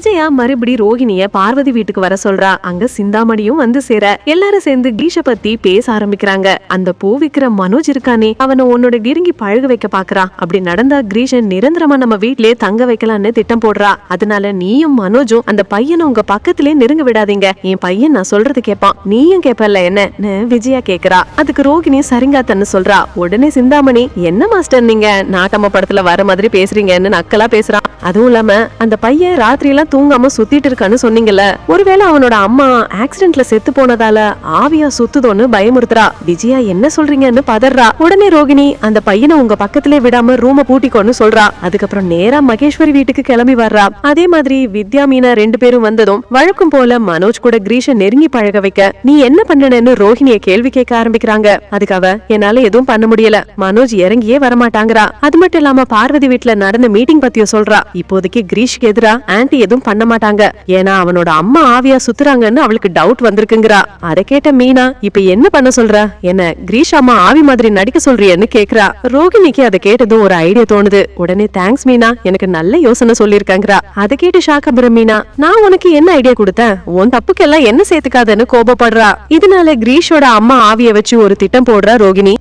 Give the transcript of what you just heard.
விஜயா மறுபடி ரோஹிணிய பார்வதி வீட்டுக்கு வர சொல்றா. அங்க சிந்தாமணியும் வந்து சேர எல்லாரும் சேர்ந்து கிரீஷ பத்தி பேச ஆரம்பிக்கிறாங்க. அந்த பூ விக்கிற மனோஜ் இருக்கானே, அவனை உன்னோட நெருங்கி பழக வைக்க பாக்குறா. அப்படி நடந்தா கிரீஷன் நிரந்தரமா நம்ம வீட்லயே தங்க வைக்கலான்னு திட்டம் போடுறா. அதனால நீயும் மனோஜும் அந்த பையனை உங்க பக்கத்திலே நெருங்க விடாதீங்க. என் பையன் நான் சொல்றது கேட்பான், நீயும் கேப்பல என்னன்னு விஜயா கேக்குறா. அதுக்கு ரோகிணி சரிங்காத்தன்னு சொல்றா. உடனே சிந்தாமணி, என்ன மாஸ்டர் நீங்க நாட்டம்ம படத்துல வர மாதிரி பேசுறீங்கன்னு நக்கலா பேசுறான். அதுவும் இல்லாம அந்த பையன் ராத்திரி எல்லாம் தூங்காம சுத்திட்டு இருக்கான்னு சொன்னீங்கல்ல, ஒருவேளை அவனோட அம்மா ஆக்சிடென்ட்ல செத்து போனதால ஆவியா சுத்துதோன்னு பயமுறுத்துறா. விஜயா என்ன சொல்றீங்கன்னு பதறா. உடனே ரோகிணி, அந்த பையனை உங்க பக்கத்திலே விடாம ரூம பூட்டிக்கோன்னு சொல்றா. அதுக்கப்புறம் நேரா மகேஸ்வரி வீட்டுக்கு கிளம்பி வர்றா. அதே மாதிரி வித்யா மீனா 2 பேரும் வந்ததும் வழக்கம் போல மனோஜ் கூட கிரீஷ நெருங்கி பழக வைக்க நீ என்ன பண்ணனு ரோஹிணிய கேள்வி கேட்க ஆரம்பிக்கிறாங்க. அதுக்கு அவ, என்னால எதுவும் பண்ண முடியல, மனோஜ் இறங்கியே வரமாட்டாங்கிறா. அது மட்டும் இல்லாம பார்வதி வீட்டுல நடந்த மீட்டிங் பத்தியும் சொல்றா. இப்போதைக்கு கிரீஷ்க்கு எதிரா ஆன்டி எதுவும் பண்ண மாட்டாங்க, ஏன்னா அவனோட அம்மா ஆவியா சுத்துறாங்கன்னு அவளுக்கு டவுட் வந்திருக்குங்கிறா. அதை கேட்ட மீனா, இப்ப என்ன பண்ண சொல்ற, என்ன கிரீஷ் அம்மா ஆவி மாதிரி நடிக்க சொல்றியன்னு கேக்குறா. ரோகிணிக்கு அதை கேட்டதும் ஒரு ஐடியா தோணுது. உடனே தேங்க்ஸ் மீனா, எனக்கு நல்ல யோசனை சொல்லிருக்காங்கிறா. அதை கேட்டு ஷாக்கபுரம் மீனா, நான் உனக்கு என்ன ஐடியா கொடுத்தேன், உன் தப்புக்கெல்லாம் என்ன சேர்த்துக்காதன்னு கோபப்படுறா. இதனால கிரீஷோட அம்மா ஆவிய வச்சு ஒரு திட்டம் போடுறா ரோகிணி.